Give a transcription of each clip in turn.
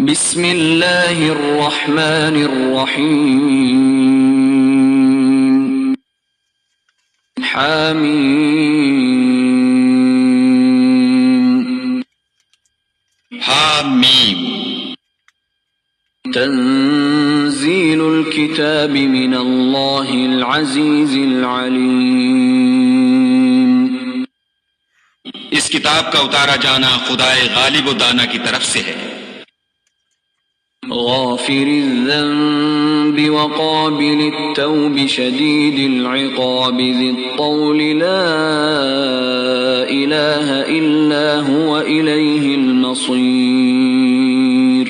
بسم اللہ الرحمن الرحیم حامیم تنزیل الکتاب من اللہ العزیز العلیم اس کتاب کا اتارا جانا خدائے غالب و دانا کی طرف سے ہے، غافر الذنب وقابل التوب شدید العقاب ذی الطول لا الہ الا هو الیہ المصیر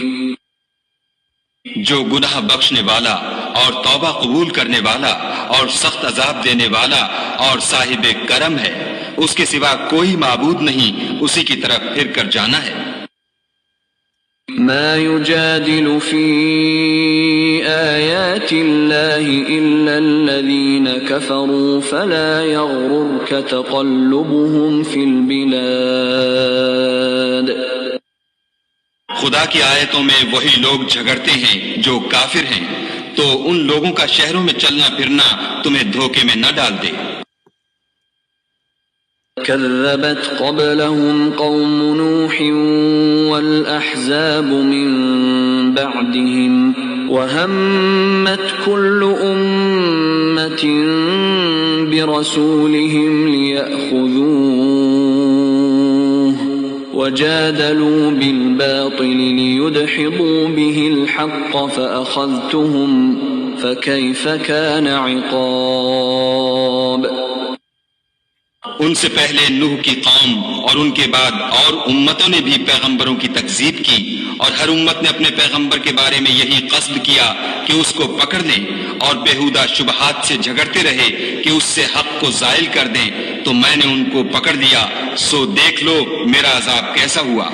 جو گناہ بخشنے والا اور توبہ قبول کرنے والا اور سخت عذاب دینے والا اور صاحب کرم ہے، اس کے سوا کوئی معبود نہیں، اسی کی طرف پھر کر جانا ہے۔ ما يجادل في آيات الله إلا الذين كفروا فلا يغررك تقلبهم في البلاد خدا کی آیتوں میں وہی لوگ جھگڑتے ہیں جو کافر ہیں، تو ان لوگوں کا شہروں میں چلنا پھرنا تمہیں دھوکے میں نہ ڈال دے۔ كذبت قبلهم قوم نوح والأحزاب من بعدهم وهمت كل أمة برسولهم ليأخذوه وجادلوا بالباطل ليدحضوا به الحق فأخذتهم فكيف كان عقاب۔ ان سے پہلے نوح کی قوم اور ان کے بعد اور امتوں نے بھی پیغمبروں کی تکذیب کی، اور ہر امت نے اپنے پیغمبر کے بارے میں یہی قصد کیا کہ اس کو پکڑ لیں، اور بےہودہ شبہات سے جھگڑتے رہے کہ اس سے حق کو زائل کر دیں، تو میں نے ان کو پکڑ لیا، سو دیکھ لو میرا عذاب کیسا ہوا۔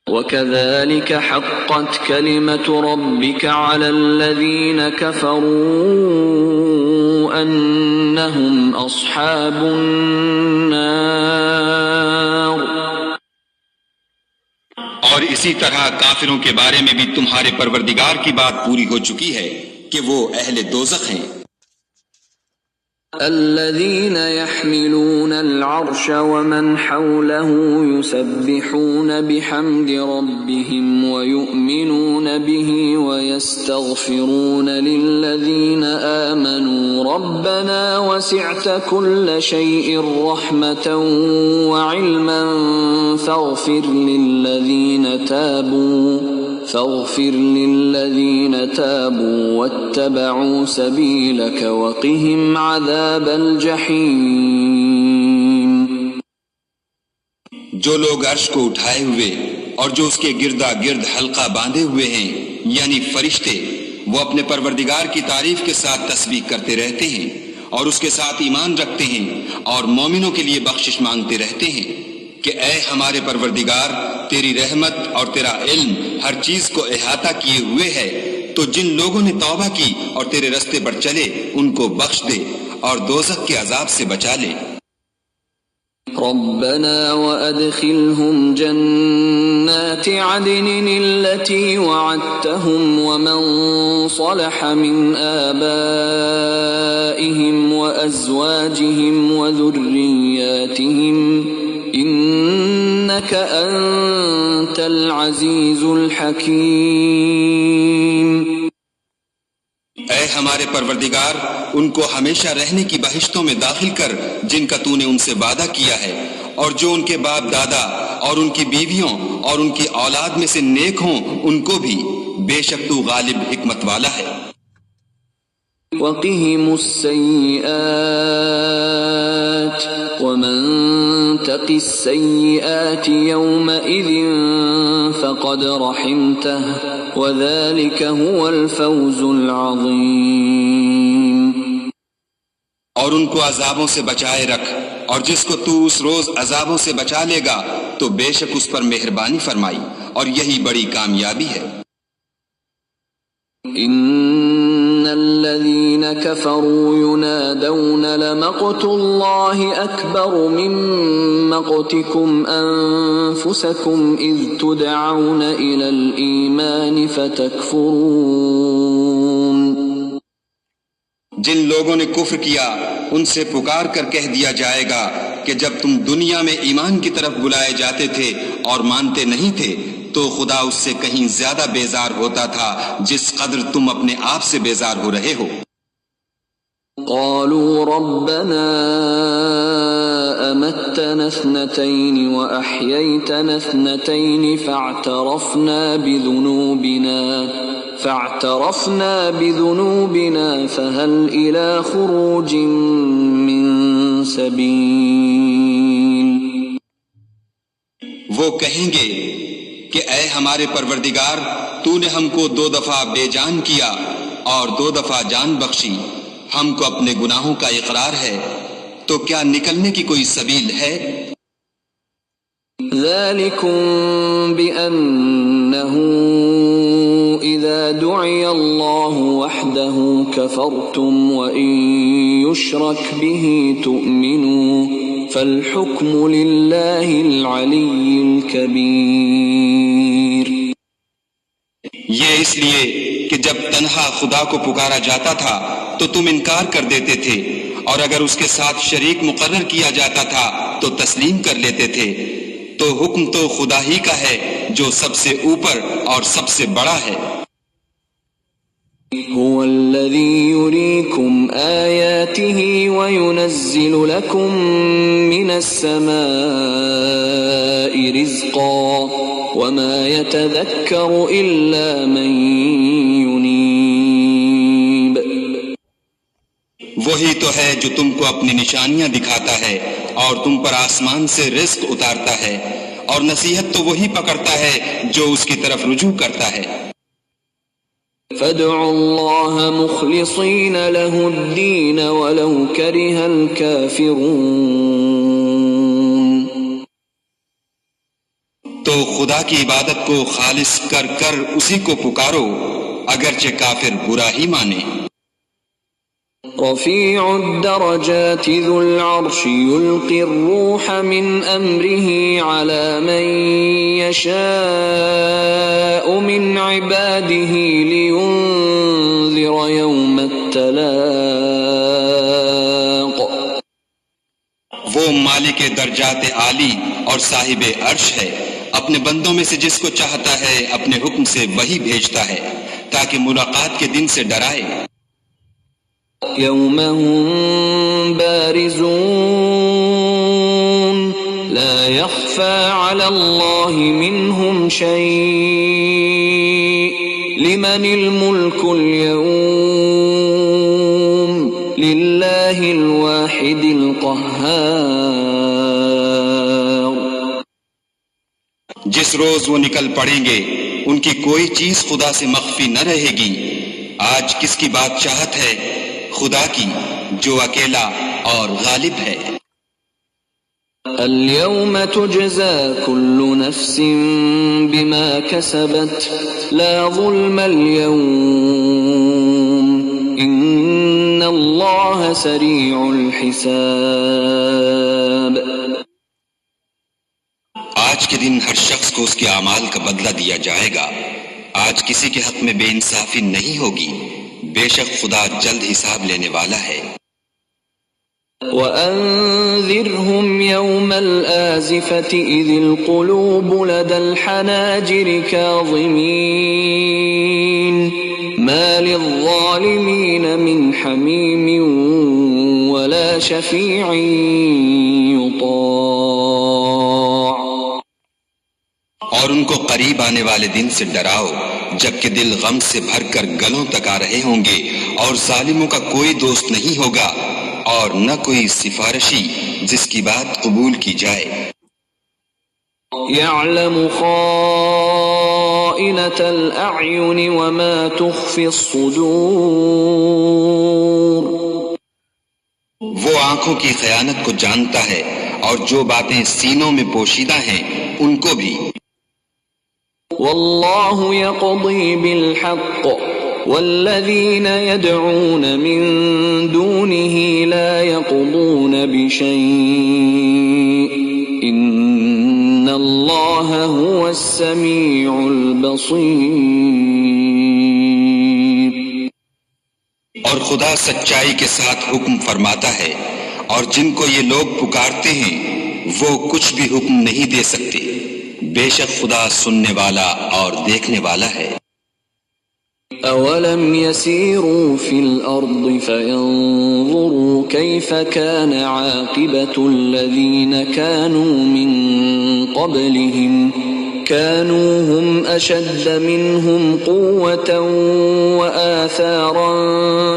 وَكَذَلِكَ حَقَّتْ كَلِمَةُ رَبِّكَ عَلَى الَّذِينَ كَفَرُوا أَنَّهُمْ أَصْحَابُ النَّارِ۔ اور اسی طرح کافروں کے بارے میں بھی تمہارے پروردگار کی بات پوری ہو چکی ہے کہ وہ اہل دوزخ ہیں۔ الذين يحملون العرش ومن حوله يسبحون بحمد ربهم ويؤمنون به ويستغفرون للذين آمنوا ربنا وسعت كل شيء رحمة وعلما فاغفر للذين تابوا واتبعوا سبيلك وقهم عذاب الجحیم۔ جو لوگ عرش کو اٹھائے ہوئے اور جو اس کے گردا گرد حلقہ باندھے ہوئے ہیں یعنی فرشتے، وہ اپنے پروردگار کی تعریف کے ساتھ تسبیح کرتے رہتے ہیں اور اس کے ساتھ ایمان رکھتے ہیں اور مومنوں کے لیے بخشش مانگتے رہتے ہیں کہ اے ہمارے پروردگار، تیری رحمت اور تیرا علم ہر چیز کو احاطہ کیے ہوئے ہے، تو جن لوگوں نے توبہ کی اور تیرے رستے پر چلے ان کو بخش دے اور دوزخ کے عذاب سے بچا لے۔ ربنا وادخلهم جنات عدن التي وعدتهم ومن صلح من آبائهم وأزواجهم وذرياتهم إنك أنت العزيز الحكيم۔ اے ہمارے پروردگار، ان کو ہمیشہ رہنے کی بہشتوں میں داخل کر جن کا تو نے ان سے وعدہ کیا ہے، اور جو ان کے باپ دادا اور ان کی بیویوں اور ان کی اولاد میں سے نیک ہوں ان کو بھی، بے شک تو غالب حکمت والا ہے۔ وقهم السيئات ومن تق السيئات يومئذ فقد رحمته وذلك هو الفوز العظيم۔ اور ان کو عذابوں سے بچائے رکھ، اور جس کو تو اس روز عذابوں سے بچا لے گا تو بے شک اس پر مہربانی فرمائی، اور یہی بڑی کامیابی ہے۔ ان الذين كفروا ينادون لمقت الله أكبر من مقتكم أنفسكم إذ تدعون إلى الإيمان فتكفرون. جن لوگوں نے کفر کیا ان سے پکار کر کہہ دیا جائے گا کہ جب تم دنیا میں ایمان کی طرف بلائے جاتے تھے اور مانتے نہیں تھے تو خدا اس سے کہیں زیادہ بیزار ہوتا تھا جس قدر تم اپنے آپ سے بیزار ہو رہے ہو. قالوا ربنا أمتنا اثنتين وأحييتنا اثنتين فاعترفنا بذنوبنا فهل إلى خروج من سبيل. وہ کہیں گے کہ اے ہمارے پروردگار تو نے ہم کو 2 دفعہ بے جان کیا اور 2 دفعہ جان بخشی، ہم کو اپنے گناہوں کا اقرار ہے، تو کیا نکلنے کی کوئی سبیل ہے؟ ذلكم بأنه إذا دعي الله وحده كفرتم وإن يشرك به تؤمنوا فالحكم لله العلي الكبير. یہ اس لیے کہ جب تنہا خدا کو پکارا جاتا تھا تو تم انکار کر دیتے تھے، اور اگر اس کے ساتھ شریک مقرر کیا جاتا تھا تو تسلیم کر لیتے تھے، تو حکم تو خدا ہی کا ہے جو سب سے اوپر اور سب سے بڑا ہے. هو الذي يريكم آياته وينزل لكم من السماء رزقا وما يتذكر إلا من ينيب. وہی تو ہے جو تم کو اپنی نشانیاں دکھاتا ہے اور تم پر آسمان سے رزق اتارتا ہے، اور نصیحت تو وہی پکڑتا ہے جو اس کی طرف رجوع کرتا ہے. فادعوا الله مخلصين له الدين ولو كره الكافرون. تو خدا کی عبادت کو خالص کر کر اسی کو پکارو اگرچہ کافر برا ہی مانے. رفيع الدرجات ذو العرش يلقي الروح من أمره على من يشاء من عباده لينذر يوم التلاق. وہ مالک درجات عالی اور صاحب عرش ہے، اپنے بندوں میں سے جس کو چاہتا ہے اپنے حکم سے وہی بھیجتا ہے تاکہ ملاقات کے دن سے ڈرائے. يوم هم بارزون لا يخفى على الله منهم شيء لمن الملك اليوم لله الواحد القهار. جس روز وہ نکل پڑیں گے ان کی کوئی چیز خدا سے مخفی نہ رہے گی. آج کس کی بادشاہت ہے؟ خدا کی جو اکیلا اور غالب ہے. اليوم تجزى كل نفس بما كسبت لا ظلم اليوم إن الله سريع الحساب. آج کے دن ہر شخص کو اس کے اعمال کا بدلہ دیا جائے گا. آج کسی کے حق میں بے انصافی نہیں ہوگی، بے شک خدا جلد حساب لینے والا ہے. وَأَنذِرْهُمْ يَوْمَ الْآزِفَةِ إِذِ الْقُلُوبُ لَدَى الْحَنَاجِرِ كَاظِمِينَ مَا لِلظَّالِمِينَ مِنْ حَمِيمٍ وَلَا شَفِيعٍ يُطَاعُ. اور ان کو قریب آنے والے دن سے ڈراؤ جبکہ دل غم سے بھر کر گلوں تک آ رہے ہوں گے، اور ظالموں کا کوئی دوست نہیں ہوگا اور نہ کوئی سفارشی جس کی بات قبول کی جائے. يَعْلَمُ خَائِنَةَ الْأَعْيُنِ وَمَا تُخْفِي الصُّدُورُ. وہ آنکھوں کی خیانت کو جانتا ہے اور جو باتیں سینوں میں پوشیدہ ہیں ان کو بھی. واللہ یقضی بالحق والذين يدعون من دونه لا يقضون بشيء إن الله هو السميع البصير. اور خدا سچائی کے ساتھ حکم فرماتا ہے، اور جن کو یہ لوگ پکارتے ہیں وہ کچھ بھی حکم نہیں دے سکتے، بے شک خدا سننے والا اور دیکھنے والا ہے. أولم يسيروا في الأرض فينظروا كيف كان عاقبة الذين كانوا من قبلهم كانوا هم أشد منهم قوة وآثارا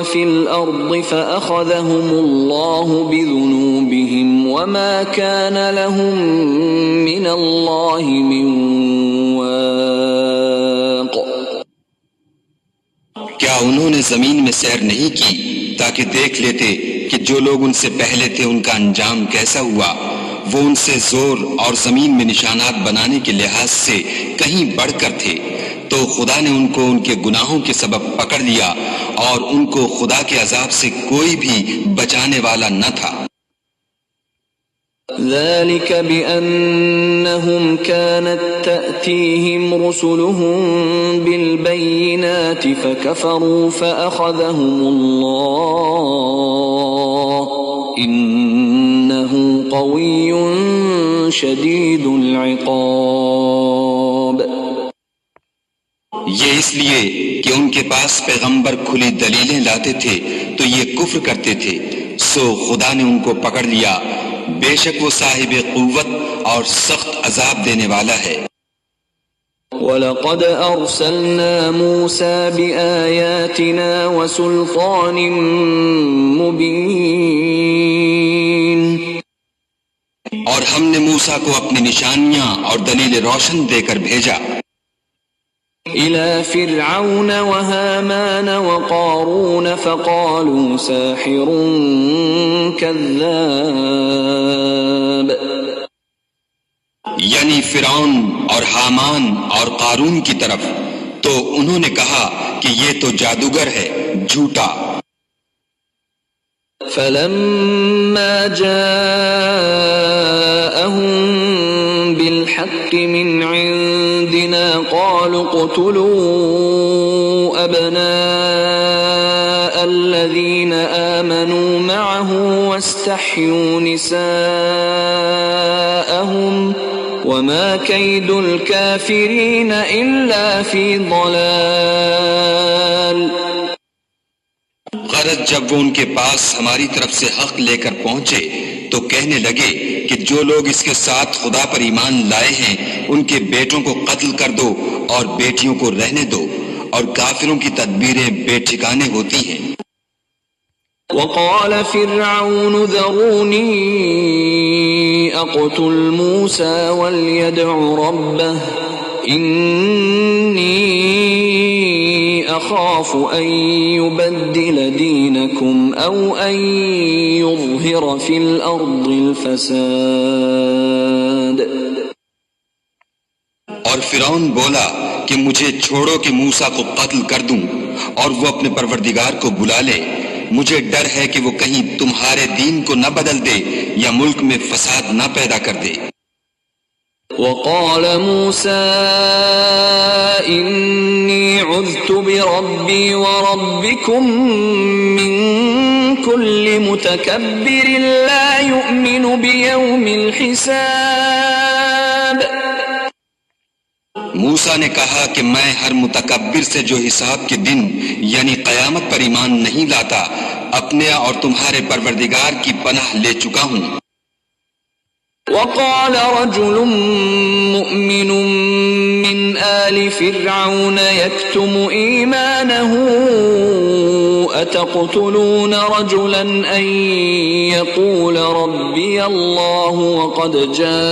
في الأرض فأخذهم الله بذنوبهم وما كان لهم من الله من واق. کیا انہوں نے زمین میں سیر نہیں کی تاکہ دیکھ لیتے کہ جو لوگ ان سے پہلے تھے ان کا انجام کیسا ہوا؟ وہ ان سے زور اور زمین میں نشانات بنانے کے لحاظ سے کہیں بڑھ کر تھے، تو خدا نے ان کو ان کے گناہوں کے سبب پکڑ لیا اور ان کو خدا کے عذاب سے کوئی بھی بچانے والا نہ تھا. ذلك بأنهم كانت تأتيهم رسلهم بالبينات فكفروا فأخذهم الله إنه قوي شديد العقاب. یہ اس لیے کہ ان کے پاس پیغمبر کھلی دلیلیں لاتے تھے تو یہ کفر کرتے تھے، سو خدا نے ان کو پکڑ لیا، بے شک وہ صاحب قوت اور سخت عذاب دینے والا ہے. وَلَقَدْ أَرْسَلْنَا مُوسَى بِآيَاتِنَا وَسُلْطَانٍ مُبِينٍ. اور ہم نے موسیٰ کو اپنی نشانیاں اور دلیل روشن دے کر بھیجا إِلَى فِرْعَوْنَ وَهَامَانَ وَقَارُونَ فَقَالُوا سَاحِرٌ كَذَّابٌ. یعنی فرعون اور حامان اور قارون کی طرف، تو انہوں نے کہا کہ یہ تو جادوگر ہے، جھوٹا. فَلَمَّا جَاءَهُم بِالْحَقِّ مِنْ عِنْدِنَا قَالُوا اقْتُلُوا أَبْنَاءَ الَّذِينَ آمَنُوا مَعَهُ وَاسْتَحْيُوا نِسَاءَهُمْ وَمَا كَيْدُ الْكَافِرِينَ إِلَّا فِي ضَلَالٍ. غرض جب وہ ان کے پاس ہماری طرف سے حق لے کر پہنچے تو کہنے لگے کہ جو لوگ اس کے ساتھ خدا پر ایمان لائے ہیں ان کے بیٹوں کو قتل کر دو اور بیٹیوں کو رہنے دو، اور کافروں کی تدبیریں بے ٹھکانے ہوتی ہیں. وقال فرعون ذروني أقتل موسى وليدع ربه إني أخاف أن يبدل دينكم أو أن يظهر في الأرض الفساد. اور فرعون بولا کہ مجھے چھوڑو کہ موسیٰ کو قتل کر دوں اور وہ اپنے پروردگار کو بلا لے، مجھے ڈر ہے کہ وہ کہیں تمہارے دین کو نہ بدل دے یا ملک میں فساد نہ پیدا کر دے. وقال موسى إني عذت بربي وربكم من كل متكبر لا يؤمن بيوم الحساب. موسیٰ نے کہا کہ میں ہر متکبر سے جو حساب کے دن یعنی قیامت پر ایمان نہیں لاتا اپنے اور تمہارے پروردگار کی پناہ لے چکا ہوں. وقال رجل مؤمن من آل فرعون يكتم إيمانه أتقتلون رجلا أن يقول ربي الله وقد جاءكم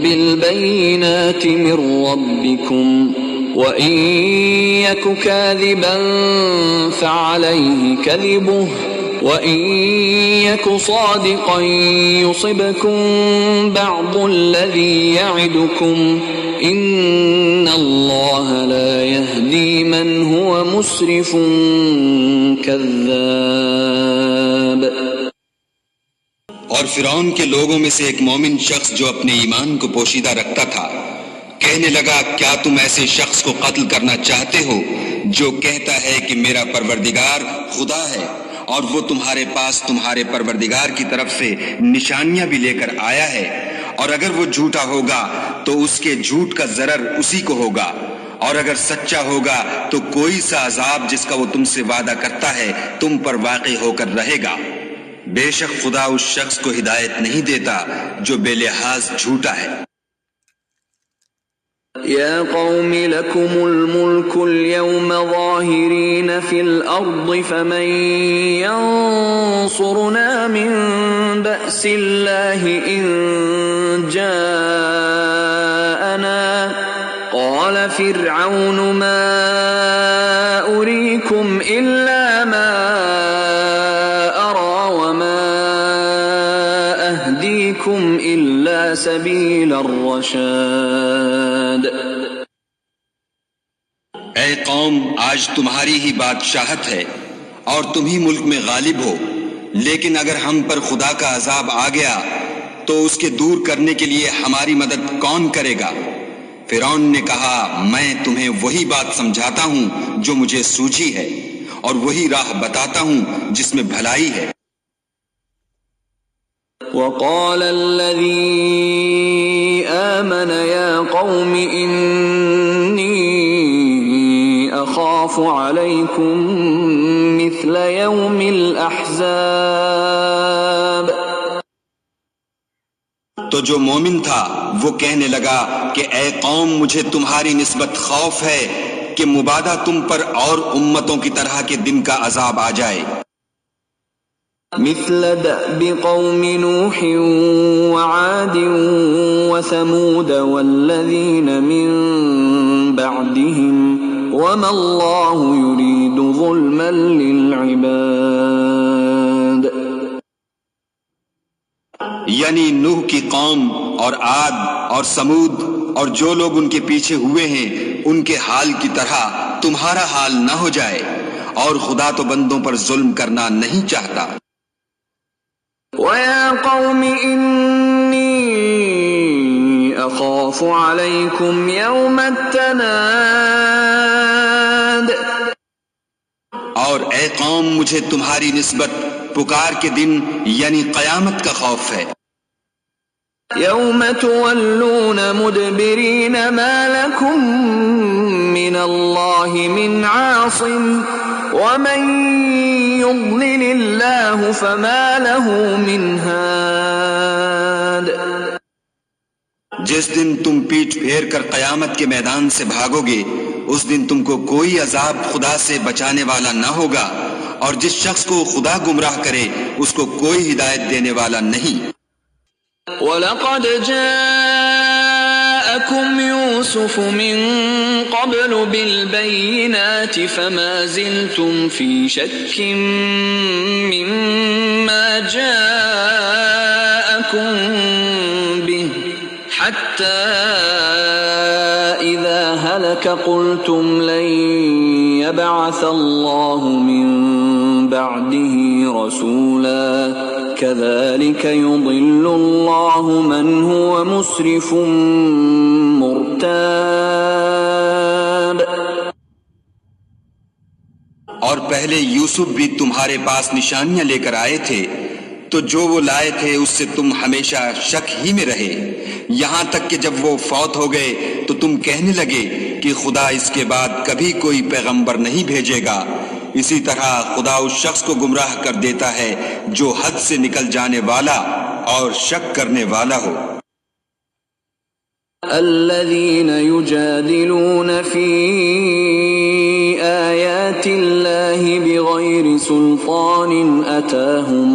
بالبينات من ربكم وإن يك كاذبا فعليه كذبه وَإِن يَكُ صَادِقًا يُصِبْكُم بَعْضُ الَّذِي يَعِدُكُمْ إِنَّ اللَّهَ لَا يَهْدِي مَنْ هُوَ مُسْرِفٌ كَذَّابٌ۔ اور فرعون کے لوگوں میں سے ایک مومن شخص جو اپنے ایمان کو پوشیدہ رکھتا تھا کہنے لگا، کیا تم ایسے شخص کو قتل کرنا چاہتے ہو جو کہتا ہے کہ میرا پروردگار خدا ہے، اور وہ تمہارے پاس تمہارے پروردگار کی طرف سے نشانیاں بھی لے کر آیا ہے، اور اگر وہ جھوٹا ہوگا تو اس کے جھوٹ کا ضرر اسی کو ہوگا، اور اگر سچا ہوگا تو کوئی سا عذاب جس کا وہ تم سے وعدہ کرتا ہے تم پر واقع ہو کر رہے گا۔ بے شک خدا اس شخص کو ہدایت نہیں دیتا جو بے لحاظ جھوٹا ہے۔ یا قوم لکم الملک اليوم ظاہرین فی الارض فمن ینصرنا من بأس اللہ ان جاءنا قال فرعون ما اریکم الا ما ارى وما اہدیکم الا سبیل الرشاد۔ اے قوم، آج تمہاری ہی بادشاہت ہے اور تم ہی ملک میں غالب ہو، لیکن اگر ہم پر خدا کا عذاب آ گیا تو اس کے دور کرنے کے لیے ہماری مدد کون کرے گا؟ فرعون نے کہا، میں تمہیں وہی بات سمجھاتا ہوں جو مجھے سوجھی ہے، اور وہی راہ بتاتا ہوں جس میں بھلائی ہے۔ وقال الذي آمن يا قوم إني أخاف عليكم مثل يوم الأحزاب۔ تو جو مومن تھا وہ کہنے لگا کہ اے قوم، مجھے تمہاری نسبت خوف ہے کہ مبادہ تم پر اور امتوں کی طرح کے دن کا عذاب آ جائے۔ مثل دأب قوم نوح وعاد وثمود والذین من بعدهم وما اللہ يريد ظلما للعباد۔ یعنی نوح کی قوم اور عاد اور سمود اور جو لوگ ان کے پیچھے ہوئے ہیں ان کے حال کی طرح تمہارا حال نہ ہو جائے، اور خدا تو بندوں پر ظلم کرنا نہیں چاہتا۔ وَيَا قَوْمِ إِنِّي أَخَافُ عَلَيْكُمْ يَوْمَ التَّنَادِ۔ اور اے قوم، مجھے تمہاری نسبت پکار کے دن یعنی قیامت کا خوف ہے۔ يَوْمَ تُوَلُّونَ مُدْبِرِينَ مَا لَكُمْ مِنَ اللَّهِ مِنْ عَاصِمٍ وَمَنْ يُضْلِلِ اللَّهُ فَمَا لَهُ مِنْ هَادٍ۔ جس دن تم پیٹھ پھیر کر قیامت کے میدان سے بھاگو گے، اس دن تم کو کوئی عذاب خدا سے بچانے والا نہ ہوگا، اور جس شخص کو خدا گمراہ کرے اس کو کوئی ہدایت دینے والا نہیں۔ وَلَقَدْ جَاءَكُمْ يُوسُفُ مِنْ قَبْلُ بِالْبَيِّنَاتِ فَمَا زِلْتُمْ فِي شَكٍّ مِّمَّا جَاءَكُمْ بِهِ حَتَّى إِذَا هَلَكَ قُلْتُمْ لَنْ يَبْعَثَ اللَّهُ مِنْ بَعْدِهِ رَسُولًا كَذَلِكَ يُضِلُّ اللَّهُ مَنْ هُوَ مُسْرِفٌ مُرْتَابٌ۔ اور پہلے یوسف بھی تمہارے پاس نشانیاں لے کر آئے تھے، تو جو وہ لائے تھے اس سے تم ہمیشہ شک ہی میں رہے، یہاں تک کہ جب وہ فوت ہو گئے تو تم کہنے لگے کہ خدا اس کے بعد کبھی کوئی پیغمبر نہیں بھیجے گا۔ اسی طرح خدا اس شخص کو گمراہ کر دیتا ہے جو حد سے نکل جانے والا اور شک کرنے والا ہو۔ الذين يجادلون في آيات الله بغير سلطان أتاهم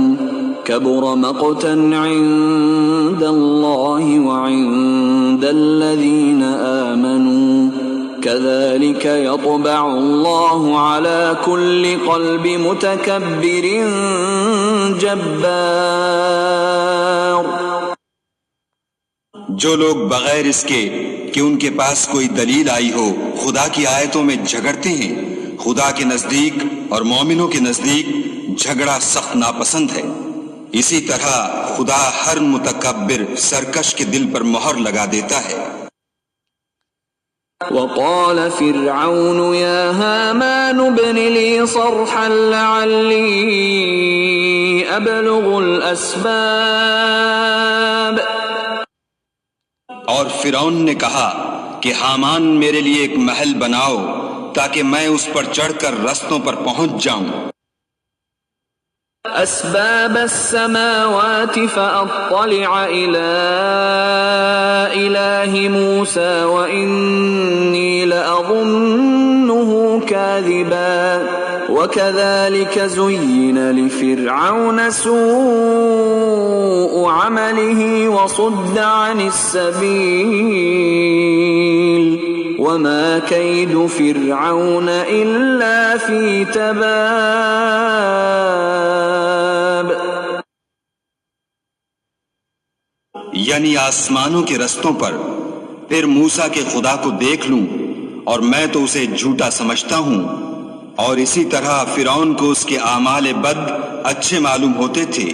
كبر مقتا عند الله وعند الذين آمنوا كذلك يطبع الله على كل قلب متكبر جبار. جو لوگ بغیر اس کے کہ ان کے پاس کوئی دلیل آئی ہو خدا کی آیتوں میں جھگڑتے ہیں، خدا کے نزدیک اور مومنوں کے نزدیک جھگڑا سخت ناپسند ہے. اسی طرح خدا ہر متکبر سرکش کے دل پر مہر لگا دیتا ہے. وقال فرعون يا هامان ابن لي صرحا لعلي أبلغ الأسباب. اور فرعون نے کہا کہ حامان میرے لیے ایک محل بناؤ تاکہ میں اس پر چڑھ کر رستوں پر پہنچ جاؤں. أسباب السماوات فأطلع إلى إله موسى وإني لأظنه كاذبا وكذلك زين لفرعون سوء عمله وصد عن السبيل وما كيد فرعون إلا في تباب. یعنی آسمانوں کے رستوں پر پھر موسیٰ کے خدا کو دیکھ لوں اور میں تو اسے جھوٹا سمجھتا ہوں، اور اسی طرح فرعون کو اس کے اعمال بد اچھے معلوم ہوتے تھے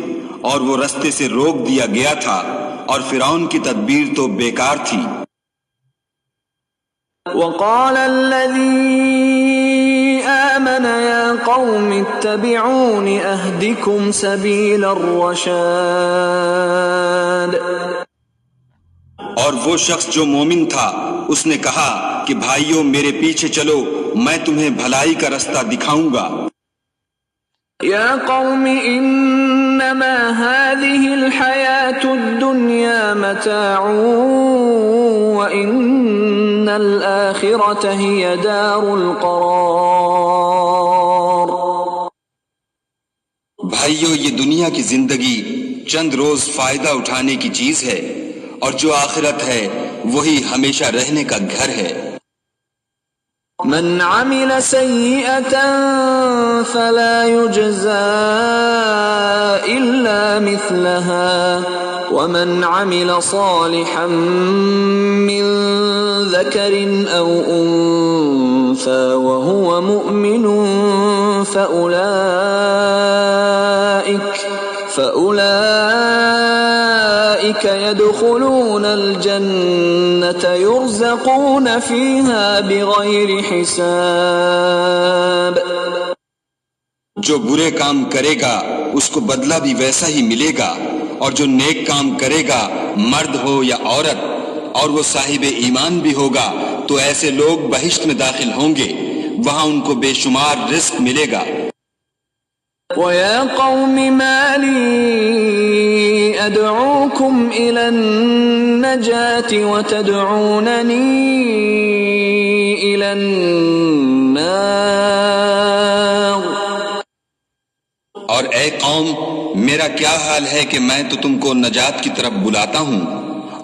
اور وہ رستے سے روک دیا گیا تھا، اور فرعون کی تدبیر تو بیکار تھی. وقال الذي آمن يا قوم اتبعون أهدكم سبيل الرشاد. اور وہ شخص جو مومن تھا اس نے کہا کہ بھائیوں میرے پیچھے چلو، میں تمہیں بھلائی کا رستہ دکھاؤں گا. يا قوم إنما هذه الحياة الدنيا متاع وإن الآخرة هي دار القرار. بھائیو یہ دنیا کی زندگی چند روز فائدہ اٹھانے کی چیز ہے، اور جو آخرت ہے وہی ہمیشہ رہنے کا گھر ہے. من عمل سيئة فلا يجزى إلا مثلها ومن عمل صالحا من ذكر أو أنثى وهو مؤمن فأولئك يدخلون الجنة يرزقون فيها بغير حساب. جو برے کام کرے گا اس کو بدلہ بھی ویسا ہی ملے گا، اور جو نیک کام کرے گا مرد ہو یا عورت اور وہ صاحب ایمان بھی ہوگا تو ایسے لوگ بہشت میں داخل ہوں گے، وہاں ان کو بے شمار رزق ملے گا. وَيَا قَوْمِ مَا لِي أَدْعُوكُمْ إِلَى النَّجَاةِ وَتَدْعُونَنِي إِلَى النَّارِ. اور اے قوم میرا کیا حال ہے کہ میں تو تم کو نجات کی طرف بلاتا ہوں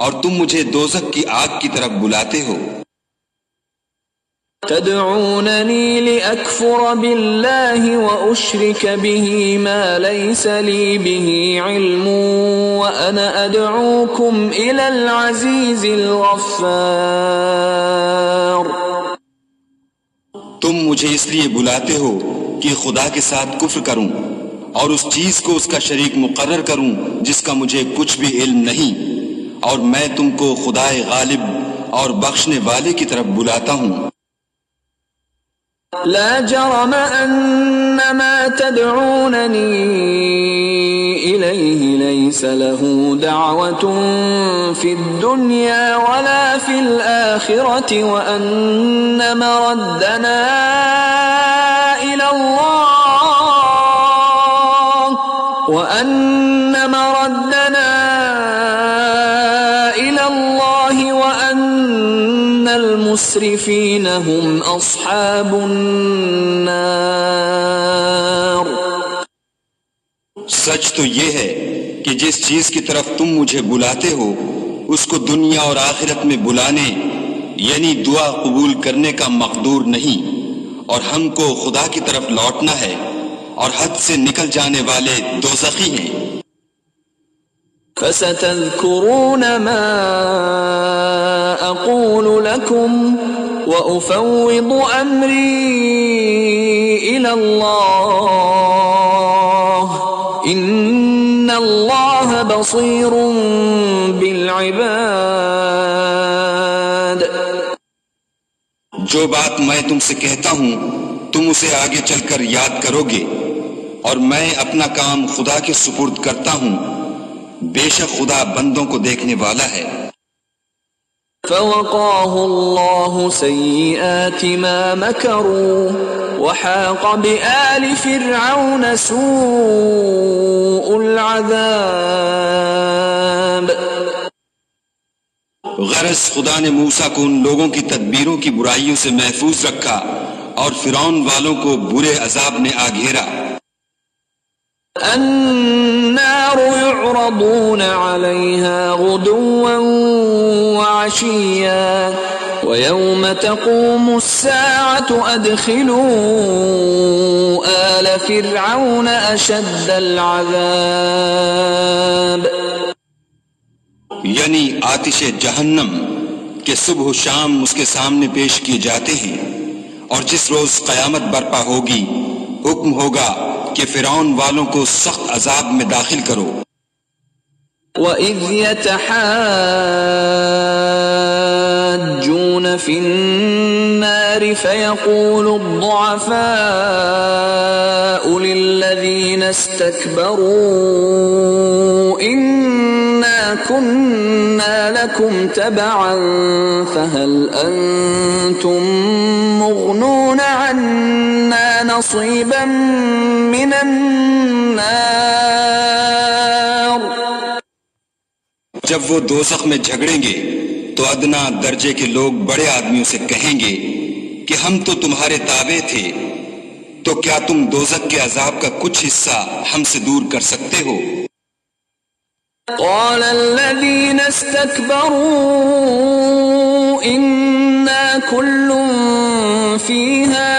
اور تم مجھے دوزخ کی آگ کی طرف بلاتے ہو. تدعونني لأكفر بالله وأشرك به ما ليس لي به علم وأنا أدعوكم إلى العزيز الغفار. تم مجھے اس لیے بلاتے ہو کہ خدا کے ساتھ کفر کروں اور اس چیز کو اس کا شریک مقرر کروں جس کا مجھے کچھ بھی علم نہیں، اور میں تم کو خدائے غالب اور بخشنے والے کی طرف بلاتا ہوں. لا جرم أن ما تدعونني إليه ليس له دعوة في الدنيا ولا في الآخرة وأن مردنا إلى الله وأن المسرفين هم أصحاب النار. سچ تو یہ ہے کہ جس چیز کی طرف تم مجھے بلاتے ہو اس کو دنیا اور آخرت میں بلانے یعنی دعا قبول کرنے کا مقدور نہیں، اور ہم کو خدا کی طرف لوٹنا ہے، اور حد سے نکل جانے والے دوزخی ہیں۔ فستذكرون ما أقول لكم وأفوض أمري إلى الله إن الله بصير بالعباد۔ جو بات میں تم سے کہتا ہوں تم اسے آگے چل کر یاد کرو گے، اور میں اپنا کام خدا کے سپرد کرتا ہوں، بے شک خدا بندوں کو دیکھنے والا ہے۔ فوقاه الله سيئات ما مكروا وحاق بآل فرعون سوء العذاب۔ غرض خدا نے موسیٰ کو ان لوگوں کی تدبیروں کی برائیوں سے محفوظ رکھا، اور فرعون والوں کو برے عذاب نے آ گھیرا۔ النار يعرضون عليها غدوا وعشيا ويوم تقوم الساعة أدخلوا آل فرعون أشد العذاب۔ یعنی آتش جہنم کہ صبح و شام اس کے سامنے پیش کیے جاتے ہیں، اور جس روز قیامت برپا ہوگی حکم ہوگا کہ فرعون والوں کو سخت عذاب میں داخل کرو۔ وَإِذْ يَتَحَاجُّونَ فِي النَّارِ فَيَقُولُ الضُّعَفَاءُ لِلَّذِينَ اسْتَكْبَرُوا إِنَّا كُنَّا لَكُمْ تَبَعًا فَهَلْ أَنْتُمْ مُغْنُونَ عَنَّا نَصِيبًا مِنَ النَّارِ۔ جب وہ دوزخ میں جھگڑیں گے تو ادنا درجے کے لوگ بڑے آدمیوں سے کہیں گے کہ ہم تو تمہارے تابع تھے، تو کیا تم دوزخ کے عذاب کا کچھ حصہ ہم سے دور کر سکتے ہو؟ قال الذين استكبروا إنا كل فيها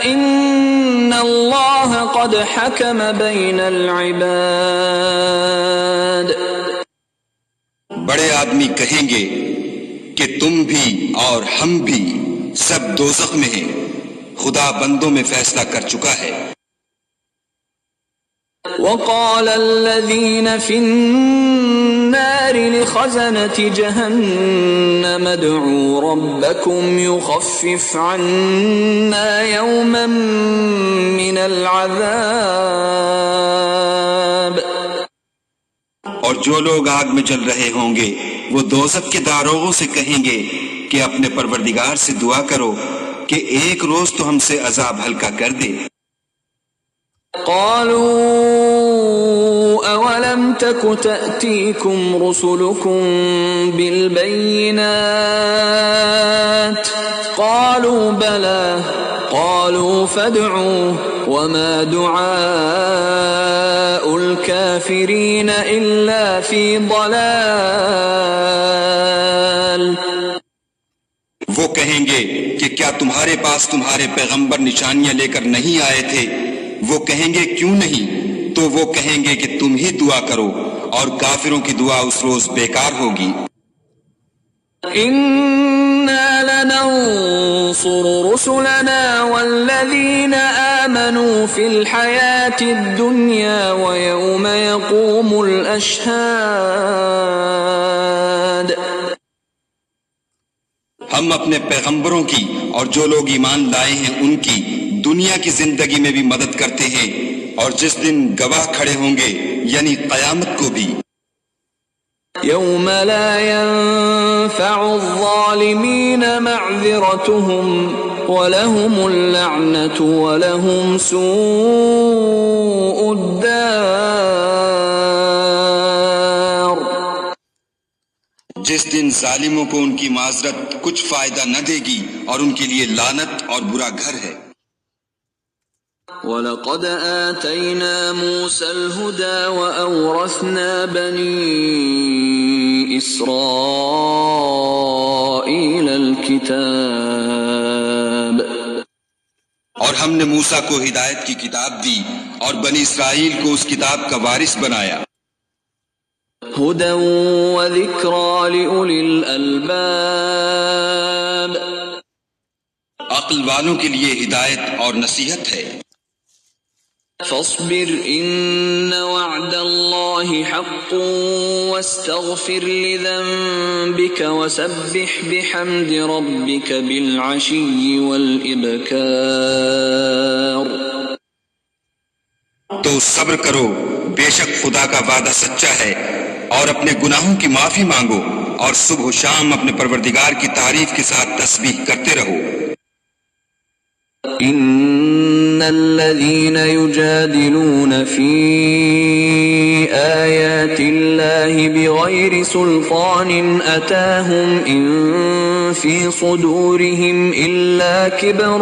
إن الله قد حكم بين العباد۔ بڑے آدمی کہیں گے کہ تم بھی اور ہم بھی سب دوزخ میں ہیں، خدا بندوں میں فیصلہ کر چکا ہے۔ وقال الذين في النار لخزنة جهنم ادعوا ربكم يخفف عنا يوما من العذاب۔ اور جو لوگ آگ میں جل رہے ہوں گے وہ دوزخ کے داروغوں سے کہیں گے کہ اپنے پروردگار سے دعا کرو کہ ایک روز تو ہم سے عذاب ہلکا کر دے۔ قالوا أولم تك تأتيكم رسلكم بالبينات قالوا بلى قالوا فادعوا وما دعاء الكافرين إلا في ضلال۔ وہ کہیں گے کہ کیا تمہارے پاس تمہارے پیغمبر نشانیاں لے کر نہیں آئے تھے؟ وہ کہیں گے کیوں نہیں؟ تو وہ کہیں گے کہ تم ہی دعا کرو، اور کافروں کی دعا اس روز بیکار ہوگی۔ إنا لننصر رسلنا والذين آمنوا في الحياة الدنيا ويوم يقوم الأشهاد۔ ہم اپنے پیغمبروں کی اور جو لوگ ایمان لائے ہیں ان کی دنیا کی زندگی میں بھی مدد کرتے ہیں، اور جس دن گواہ کھڑے ہوں گے یعنی قیامت کو بھی۔ يوم لا ينفع الظالمين معذرتهم ولهم اللعنة ولهم سوء الدار۔ جس دن ظالموں کو ان کی معذرت کچھ فائدہ نہ دے گی، اور ان کے لیے لعنت اور برا گھر ہے۔ وَلَقَدْ آتَيْنَا مُوسَى الْهُدَى وَأَوْرَثْنَا بَنِي إِسْرَائِيلَ الكتاب اور ہم نے موسیٰ کو ہدایت کی کتاب دی اور بنی اسرائیل کو اس کتاب کا وارث بنایا، هدى وذكرى لأولي الألباب عقل والوں کے لیے ہدایت اور نصیحت ہے۔ فاصبر إن وعد الله حق واستغفر لذنبك وسبح بحمد ربك بالعشي والإبكار۔ تو صبر کرو، بے شک خدا کا وعدہ سچا ہے، اور اپنے گناہوں کی معافی مانگو اور صبح و شام اپنے پروردگار کی تعریف کے ساتھ تسبیح کرتے رہو۔ ان الذين يجادلون في آيات الله بغير سلطان أتاهم إن في صدورهم إلا كبر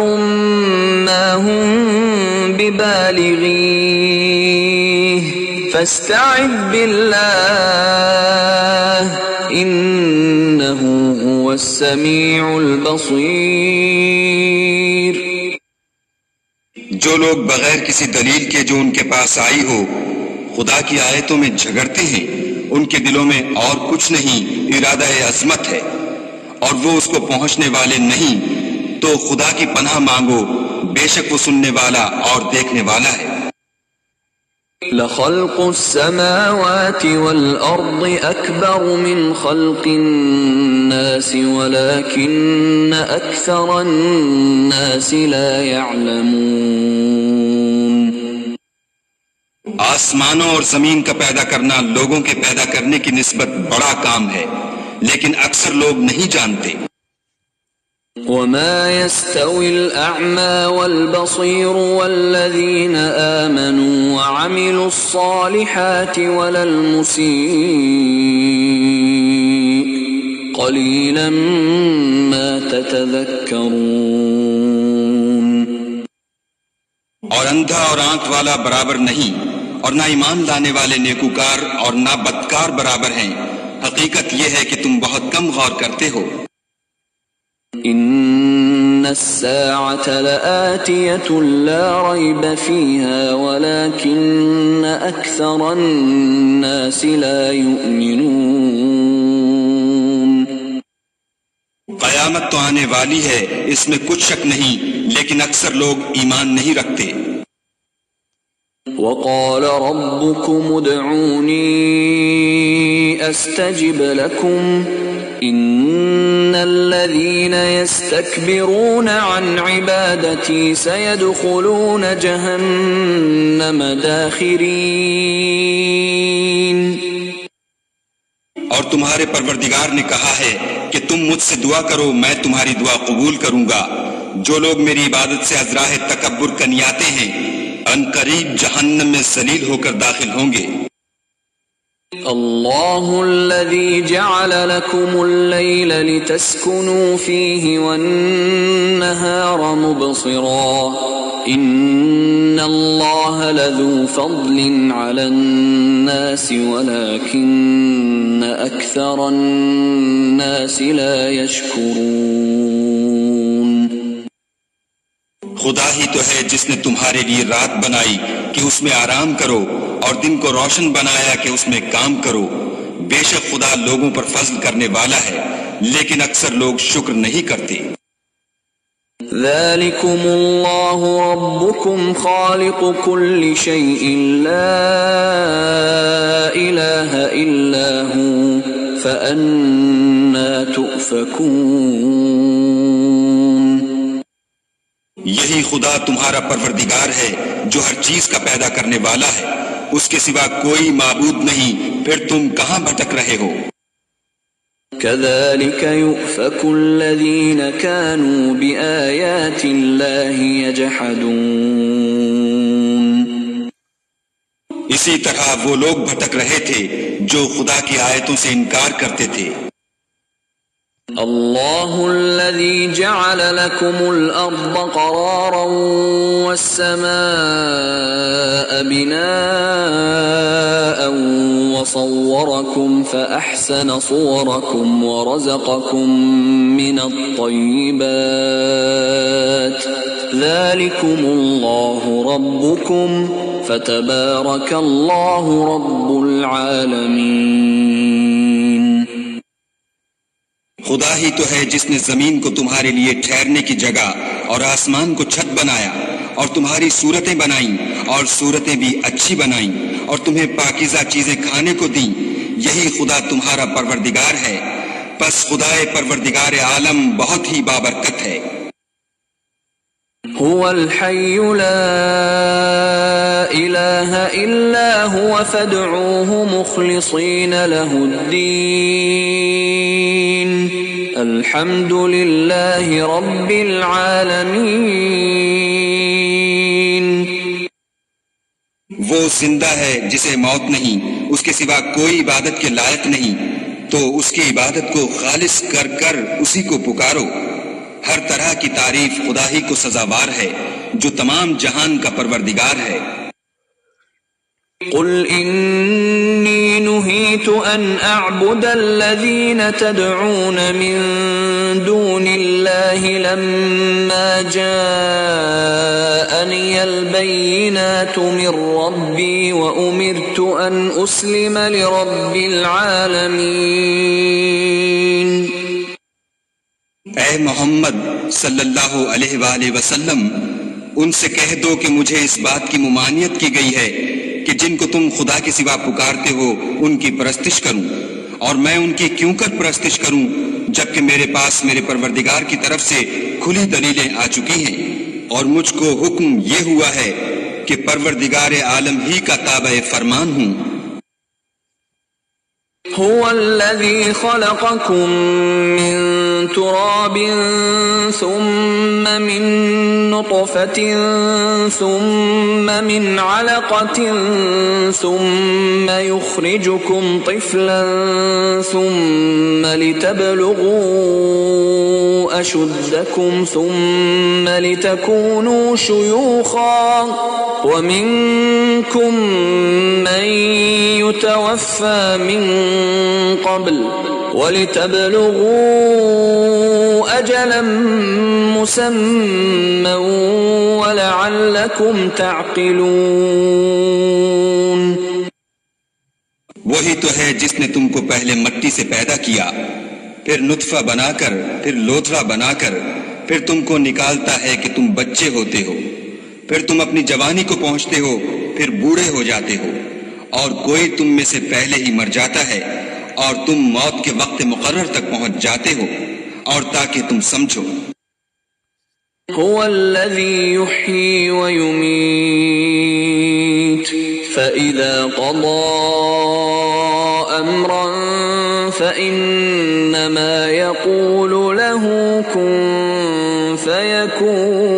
ما هم ببالغيه فاستعذ بالله إنه هو السميع البصير۔ جو لوگ بغیر کسی دلیل کے جو ان کے پاس آئی ہو خدا کی آیتوں میں جھگڑتے ہیں، ان کے دلوں میں اور کچھ نہیں، ارادہ عظمت ہے اور وہ اس کو پہنچنے والے نہیں، تو خدا کی پناہ مانگو، بے شک وہ سننے والا اور دیکھنے والا ہے۔ لخلق السماوات والأرض أكبر من خلق الناس ولكن أكثر الناس لا يعلمون۔ آسمانوں اور زمین کا پیدا کرنا لوگوں کے پیدا کرنے کی نسبت بڑا کام ہے، لیکن اکثر لوگ نہیں جانتے۔ وما يستوي الأعمى والبصير والذين آمنوا وعملوا الصالحات ولا المسيء قليلا ما تتذكرون۔ اور اندھا اور آنکھ والا برابر نہیں، اور نہ ایمان لانے والے نیکوکار اور نہ بدکار برابر ہیں، حقیقت یہ ہے کہ تم بہت کم غور کرتے ہو۔ ان الساعة لآتية لا ريب فيها ولكن أكثر الناس لا يؤمنون۔ قیامت تو آنے والی ہے، اس میں کچھ شک نہیں، لیکن اکثر لوگ ایمان نہیں رکھتے۔ وقال ربكم ادعوني استجب لكم ان الذين يستكبرون عن عبادتي سيدخلون جهنم داخرين۔ اور تمہارے پروردگار نے کہا ہے کہ تم مجھ سے دعا کرو، میں تمہاری دعا قبول کروں گا۔ جو لوگ میری عبادت سے ازراہ تکبر کنیاتے ہیں ان قریب جہنم میں ذلیل ہو کر داخل ہوں گے۔ اللہ الذي جعل لكم الليل لتسكنوا فيه والنهار مبصرا ان الله لذو فضل على الناس ولكن اكثر الناس لا يشكرون۔ خدا ہی تو ہے جس نے تمہارے لیے رات بنائی کہ اس میں آرام کرو اور دن کو روشن بنایا کہ اس میں کام کرو، بے شک خدا لوگوں پر فضل کرنے والا ہے، لیکن اکثر لوگ شکر نہیں کرتے۔ ذلكم الله ربكم خالق كل شيء لا إله إلا هو فأنا تؤفكون۔ یہی خدا تمہارا پروردگار ہے جو ہر چیز کا پیدا کرنے والا ہے، اس کے سوا کوئی معبود نہیں، پھر تم کہاں بھٹک رہے ہو؟ كذلك يؤفك الذين كانوا بآيات الله يجحدون۔ اسی طرح وہ لوگ بھٹک رہے تھے جو خدا کی آیتوں سے انکار کرتے تھے۔ اللہ الذي جعل لكم الأرض قرارا والسماء بناء فصوركم فأحسن صوركم ورزقكم من الطيبات ذلكم الله ربكم فتبارك الله رب العالمين. خدا ہی تو ہے جس نے زمین کو تمہارے لیے ٹھہرنے کی جگہ اور آسمان کو چھت بنایا اور تمہاری صورتیں بنائیں اور صورتیں بھی اچھی بنائیں اور تمہیں پاکیزہ چیزیں کھانے کو دیں. یہی خدا تمہارا پروردگار ہے. پس خدائے پروردگار عالم بہت ہی بابرکت ہے. هو الحي لا إله إلا هو فادعوه مخلصين له الدين الحمد لله رب العالمين. وہ زندہ ہے جسے موت نہیں، اس کے سوا کوئی عبادت کے لائق نہیں، تو اس کی عبادت کو خالص کر کر اسی کو پکارو. ہر طرح کی تعریف خدا ہی کو سزاوار ہے جو تمام جہان کا پروردگار ہے. قل انی نہیت ان اعبد الذین تدعون من دون اللہ لما جاءنی البینات من ربی وامرت ان اسلم لرب العالمین. اے محمد صلی اللہ علیہ وآلہ وسلم، ان سے کہہ دو کہ مجھے اس بات کی ممانعت کی گئی ہے کہ جن کو تم خدا کے سوا پکارتے ہو ان کی پرستش کروں، اور میں ان کی کیوں کر پرستش کروں جبکہ میرے پاس میرے پروردگار کی طرف سے کھلی دلیلیں آ چکی ہیں، اور مجھ کو حکم یہ ہوا ہے کہ پروردگار عالم ہی کا تابع فرمان ہوں. هو الذي خلقكم من تراب ثم من نطفة ثم من علقة ثم يخرجكم طفلا ثم لتبلغوا أشدكم ثم لتكونوا شيوخا ومنكم من يتوفى من قبل ولتبلغوا أجلا مسمى ولعلكم تعقلون. وہی تو ہے جس نے تم کو پہلے مٹی سے پیدا کیا، پھر نطفہ بنا کر، پھر لوتھڑا بنا کر، پھر تم کو نکالتا ہے کہ تم بچے ہوتے ہو، پھر تم اپنی جوانی کو پہنچتے ہو، پھر بوڑھے ہو جاتے ہو، اور کوئی تم میں سے پہلے ہی مر جاتا ہے اور تم موت کے وقت مقرر تک پہنچ جاتے ہو، اور تاکہ تم سمجھو. هو الذي يحيي ويميت فإذا قضى أمرا فإنما يقول له كن فيكون.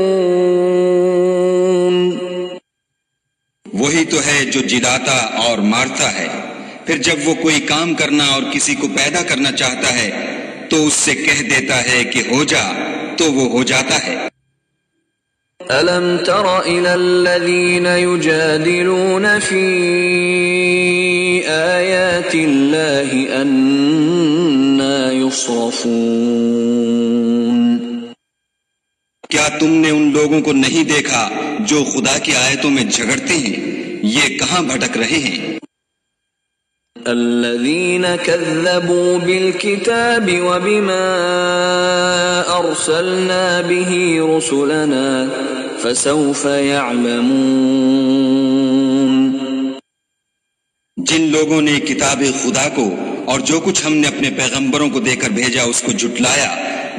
وہی تو ہے جو جلاتا اور مارتا ہے، پھر جب وہ کوئی کام کرنا اور کسی کو پیدا کرنا چاہتا ہے تو اس سے کہہ دیتا ہے کہ ہو جا، تو وہ ہو جاتا ہے. أَلَمْ تَرَ إِلَى الَّذِينَ يُجَادِلُونَ فِي آيَاتِ اللَّهِ أَنَّى يُصْرَفُونَ. کیا تم نے ان لوگوں کو نہیں دیکھا جو خدا کی آیتوں میں جھگڑتے ہیں؟ یہ کہاں بھٹک رہے ہیں؟ الذين كذبوا بالكتاب وبما أرسلنا به رسلنا فسوف يعلمون. جن لوگوں نے کتاب خدا کو اور جو کچھ ہم نے اپنے پیغمبروں کو دے کر بھیجا اس کو جھٹلایا،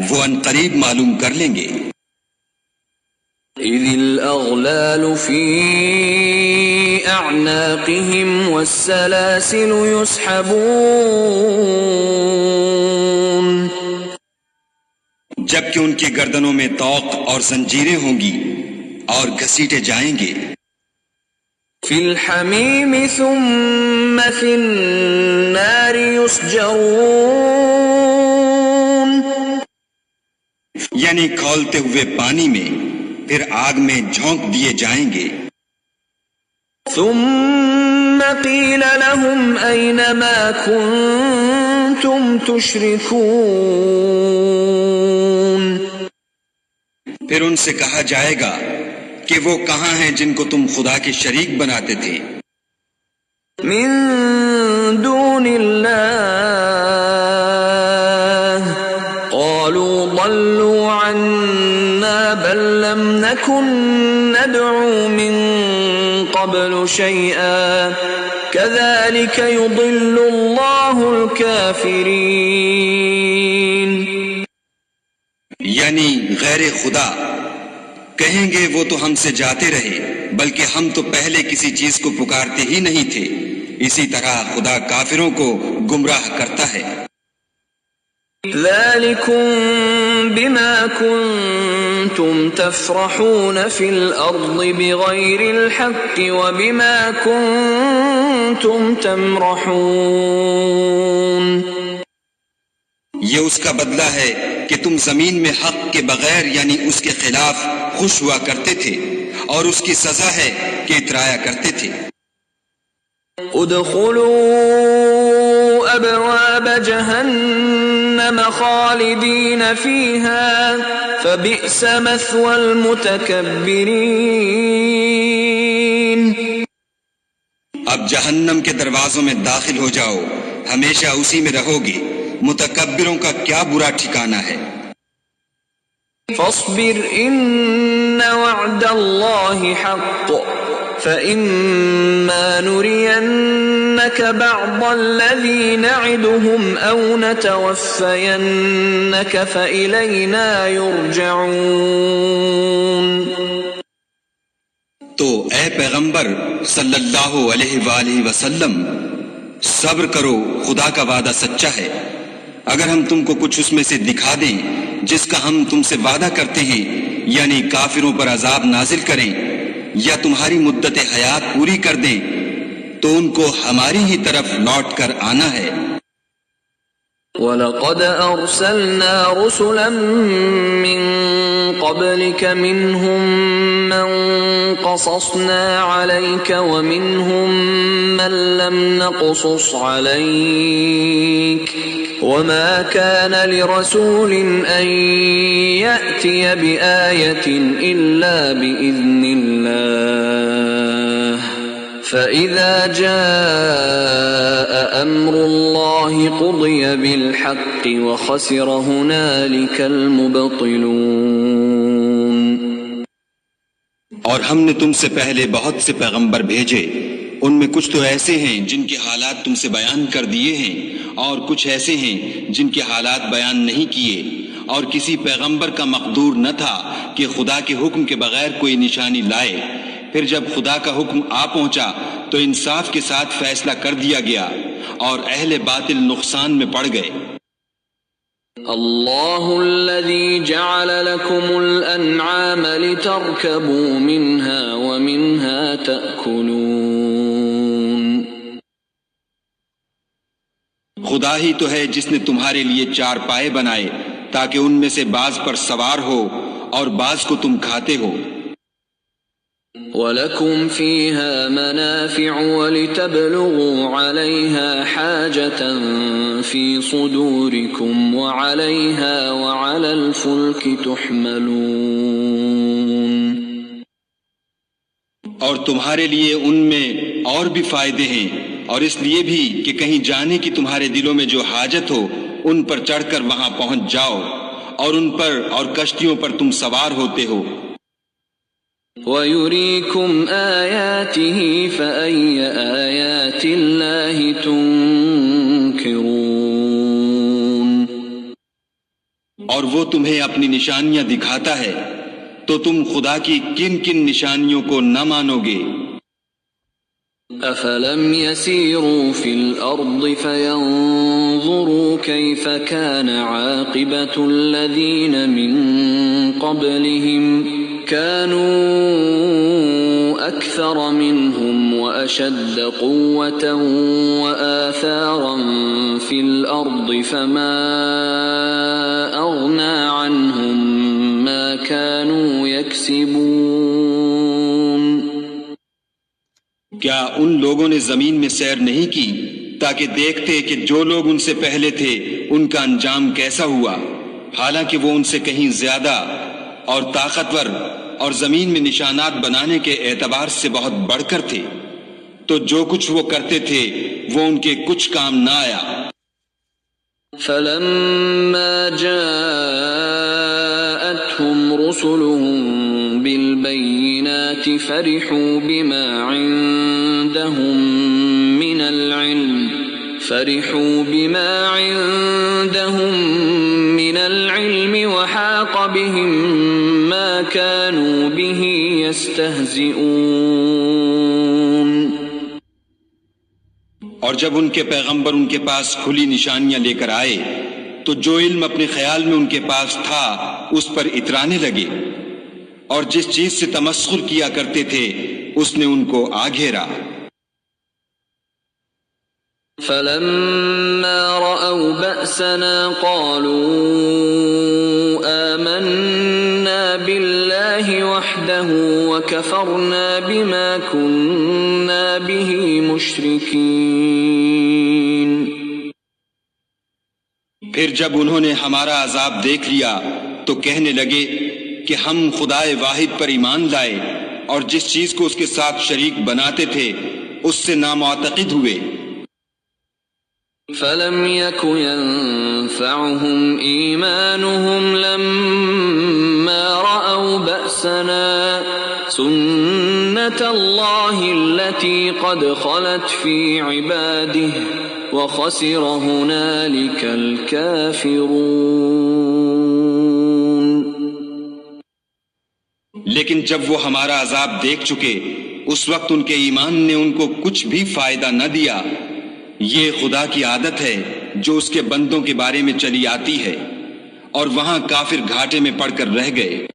وہ ان قریب معلوم کر لیں گے. إذ الأغلال في أعناقهم والسلاسل يسحبون. جبکہ ان کی گردنوں میں طوق اور زنجیریں ہوں گی اور گھسیٹے جائیں گے. في الحميم ثم في النار يسجرون. یعنی کھولتے ہوئے پانی میں، پھر آگ میں جھونک دیے جائیں گے. ثم قيل لهم أين ما كنتم تشركون پھر ان سے کہا جائے گا کہ وہ کہاں ہیں جن کو تم خدا کے شریک بناتے تھے من دون الله قالوا ضلوا عنا بل لم نكن ندعو من قبل شيئا كذلك يضل الله الكافرين یعنی غیر خدا کہیں گے وہ تو ہم سے جاتے رہے بلکہ ہم تو پہلے کسی چیز کو پکارتے ہی نہیں تھے اسی طرح خدا کافروں کو گمراہ کرتا ہے ذلكم بما كنتم تفرحون في الأرض بغير الحق وبما كنتم تمرحون یہ اس کا بدلہ ہے کہ تم زمین میں حق کے بغیر یعنی اس کے خلاف خوش ہوا کرتے تھے اور اس کی سزا ہے کہ اترایا کرتے تھے ادخلوا ابواب جہنم خالدین فیہا فبئس مثوى المتکبرین اب جہنم کے دروازوں میں داخل ہو جاؤ ہمیشہ اسی میں رہو گے متکبروں کا کیا برا ٹھکانہ ہے فاصبر ان وعد اللہ حق فإما نرينك بعض الذي نعدهم أو نتوفينك فإلينا يرجعون تو اے پیغمبر صلی اللہ علیہ وآلہ وسلم صبر کرو خدا کا وعدہ سچا ہے اگر ہم تم کو کچھ اس میں سے دکھا دیں جس کا ہم تم سے وعدہ کرتے ہیں یعنی کافروں پر عذاب نازل کریں یا تمہاری مدت حیات پوری کر دیں تو ان کو ہماری ہی طرف لوٹ کر آنا ہے وَلَقَدْ أَرْسَلْنَا رُسُلًا مِّن قَبْلِكَ مِنْهُمْ مَنْ قَصَصْنَا عَلَيْكَ وَمِنْهُمْ مَنْ لَمْ نَقْصُصْ عَلَيْكَ وَمَا كَانَ لِرَسُولٍ أَنْ يَأْتِيَ بِآيَةٍ إِلَّا بِإِذْنِ اللَّهِ فَإِذَا جَاءَ أَمْرُ اللَّهِ قُضِيَ بِالْحَقِّ وَخَسِرَ هُنَالِكَ الْمُبْطِلُونَ اور ہم نے تم سے پہلے بہت سے پیغمبر بھیجے ان میں کچھ تو ایسے ہیں جن کے حالات تم سے بیان کر دیے ہیں اور کچھ ایسے ہیں جن کے حالات بیان نہیں کیے اور کسی پیغمبر کا مقدور نہ تھا کہ خدا کے حکم کے بغیر کوئی نشانی لائے پھر جب خدا کا حکم آ پہنچا تو انصاف کے ساتھ فیصلہ کر دیا گیا اور اہل باطل نقصان میں پڑ گئے اللہ الذی جعل لکم الانعام لترکبوا منها ومنها تأکلون خدا ہی تو ہے جس نے تمہارے لیے چار پائے بنائے تاکہ ان میں سے بعض پر سوار ہو اور بعض کو تم کھاتے ہو وَلَكُمْ فِيهَا مَنَافِعُ وَلِتَبْلُغُوا عَلَيْهَا حَاجَةً فِي صُدُورِكُمْ وَعَلَيْهَا وَعَلَى الْفُلْكِ تُحْمَلُونَ اور تمہارے لیے ان میں اور بھی فائدے ہیں اور اس لیے بھی کہ کہیں جانے کی تمہارے دلوں میں جو حاجت ہو ان پر چڑھ کر وہاں پہنچ جاؤ اور ان پر اور کشتیوں پر تم سوار ہوتے ہو وَيُرِيكُمْ آيَاتِهِ فَأَيَّ آيَاتِ اللَّهِ تُنْكِرُونَ اور وہ تمہیں اپنی نشانیاں دکھاتا ہے تو تم خدا کی کن کن نشانیوں کو نہ مانو گے أَفَلَمْ يَسِيرُوا فِي الْأَرْضِ فَيَنْظُرُوا كَيْفَ كَانَ عَاقِبَةُ الَّذِينَ مِنْ قَبْلِهِمْ كانوا أكثر منهم وأشد قوة وآثارا في الأرض فما أغنى عنهم ما كانوا يكسبون کیا ان لوگوں نے زمین میں سیر نہیں کی تاکہ دیکھتے کہ جو لوگ ان سے پہلے تھے ان کا انجام کیسا ہوا، حالانکہ وہ ان سے کہیں زیادہ اور طاقتور اور زمین میں نشانات بنانے کے اعتبار سے بہت بڑھ کر تھے، تو جو کچھ وہ کرتے تھے وہ ان کے کچھ کام نہ آیا۔ فلما جاءتهم رسلهم بالبينات فرحوا بما عندهم من العلم وحاق بهم ما كانوا به يستهزئون۔ اور جب ان کے پیغمبر ان کے پاس کھلی نشانیاں لے کر آئے تو جو علم اپنے خیال میں ان کے پاس تھا اس پر اترانے لگے، اور جس چیز سے تمسخر کیا کرتے تھے اس نے ان کو آ گھیرا۔ فلما رأوا بأسنا قالوا آمنا بالله وحده وكفرنا بما كنا به مشركين۔ پھر جب انہوں نے ہمارا عذاب دیکھ لیا تو کہنے لگے کہ ہم خدائے واحد پر ایمان لائے اور جس چیز کو اس کے ساتھ شریک بناتے تھے اس سے نامعتقد ہوئے۔ فلم يك ينفعهم إيمانهم لما رأوا بأسنا سنة الله التي قد خلت في عباده وخسر هنالك الكافرون۔ لیکن جب وہ ہمارا عذاب دیکھ چکے اس وقت ان کے ایمان نے ان کو کچھ بھی فائدہ نہ دیا۔ یہ خدا کی عادت ہے جو اس کے بندوں کے بارے میں چلی آتی ہے، اور وہاں کافر گھاٹے میں پڑ کر رہ گئے۔